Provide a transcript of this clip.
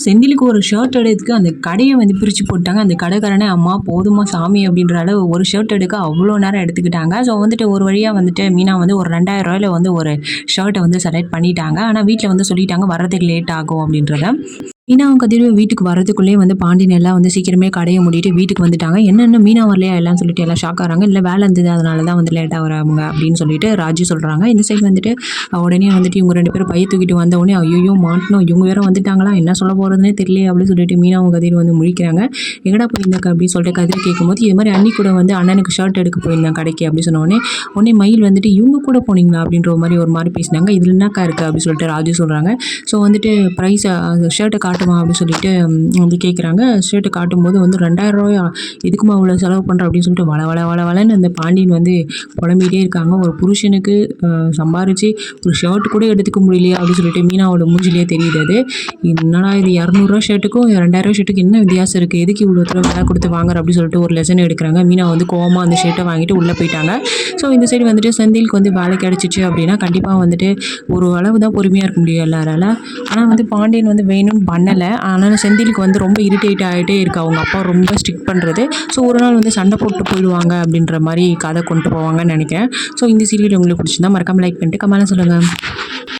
செந்திலுக்கு ஒரு ஷர்ட் எடுத்துக்கு அந்த கடைய வந்து பிரிச்சு போட்டாங்க. அந்த கடைக்காரனே, "அம்மா போதுமா சாமி" அப்படின்ற அளவு ஒரு ஷர்ட் எடுக்க அவ்வளோ நேரம் எடுத்துக்கிட்டாங்க. ஸோ வந்துட்டு ஒரு வழியா வந்துட்டு மீனா வந்து ஒரு ரூ. 2000ல வந்து ஒரு ஷர்ட்ட வந்து செலக்ட் பண்ணிட்டாங்க. ஆனா வீட்ல வந்து சொல்லிட்டாங்க வரதுக்கு லேட் ஆகும் அப்படின்றத. மீனாவும் கதிரும் வீட்டுக்கு வரதுக்குள்ளேயே வந்து பாண்டியன் எல்லாம் வந்து சீக்கிரமே கடைய மூடிட்டு வீட்டுக்கு வந்துட்டாங்க. "என்ன மீனா வரலையா?" எல்லாம் சொல்லிட்டு எல்லாம் ஷாக் ஆகுறாங்க. "இல்ல வேலை இருந்தது அதனால தான் வந்து லேட்டா வராங்க" அப்படின்னு சொல்லிட்டு ராஜு சொல்றாங்க. இந்த சைடு வந்துட்டு உடனே வந்துட்டு இவங்க 2 பேரும் பைய தூக்கிட்டு வந்த உடனே, "ஐய்யய்யோ! மாட்டுனோம். இவங்க வேற வந்துட்டாங்களா? என்ன சொல்ல போறதுன்னே தெரியலையே" அப்படின்னு சொல்லிட்டு மீனாவும் கதிரும் வந்து முழிக்கிறாங்க. "எங்கடா போயிருந்தக்க?" அப்படின்னு சொல்லிட்டு கதிர் கேட்கும்போது, இது மாதிரி அண்ணி கூட வந்து அண்ணனுக்கு ஷர்ட் எடுக்க போயிருந்தேன் கடைக்கு அப்படின்னு சொன்ன உடனே மயில் வந்துட்டு, "இவங்க கூட போனீங்களா?" அப்படின்ற ஒரு மாதிரி பேசினாங்க. "இதுல என்னக்கா இருக்கு?" அப்படின்னு சொல்லிட்டு ராஜு சொல்றாங்க. ஸோ வந்துட்டு ப்ரைஸ ஷர்ட்ட காட்டுமா அப்படின்னு சொல்லிட்டு வந்து கேட்குறாங்க. ஷர்ட்ட காட்டும்போது வந்து "ரூ. 2000 எதுக்கும்மா இவ்வளோ செலவு பண்ற?" அப்படின்னு சொல்லிட்டு வள வள வள வளன்னு அந்த பாண்டியன் வந்து புலம்பிட்டே இருக்காங்க. ஒரு புருஷனுக்கு சம்பாரிச்சு ஒரு ஷர்ட் கூட எடுத்துக்க முடியலையா அப்படின்னு சொல்லிட்டு மீனாவோட மூஞ்சிலேயே தெரியுது அது. என்னடா இது ரூ. 200 ஷர்ட்டுக்கும் ரூ. 2000 ஷர்ட்டுக்கு என்ன வித்தியாசம் இருக்கு? எதுக்கு இவ்வளோ தூரம் விலை கொடுத்து வாங்குற அப்படின்னு சொல்லிட்டு ஒரு லெசன் எடுக்கிறாங்க. மீனா வந்து கோவமா அந்த ஷர்ட்டை வாங்கிட்டு உள்ள போயிட்டாங்க. ஸோ இந்த சைடு வந்துட்டு செந்திலுக்கு வந்து வேலை கிடைச்சிச்சு அப்படின்னா கண்டிப்பாக வந்துட்டு ஒரு அளவு தான் பொறுமையாக இருக்க முடியும் எல்லாரால. ஆனால் வந்து பாண்டியன் வந்து வேணும்னு பண்ணலை. ஆனால் செந்திலுக்கு வந்து ரொம்ப இரிட்டேட் ஆகிட்டே இருக்கு அவங்க அப்பா ரொம்ப ஸ்ட்ரிக்ட் பண்ணுறது. ஸோ ஒரு நாள் வந்து சண்டை போட்டு போயிடுவாங்க அப்படின்ற மாதிரி கதை கொண்டு போவாங்கன்னு நினைக்கிறேன். ஸோ இந்த சீரியல் உங்களுக்கு பிடிச்சிருந்தா மறக்காம லைக் பண்ணிட்டு கமெண்ட்ல சொல்லுங்கள்.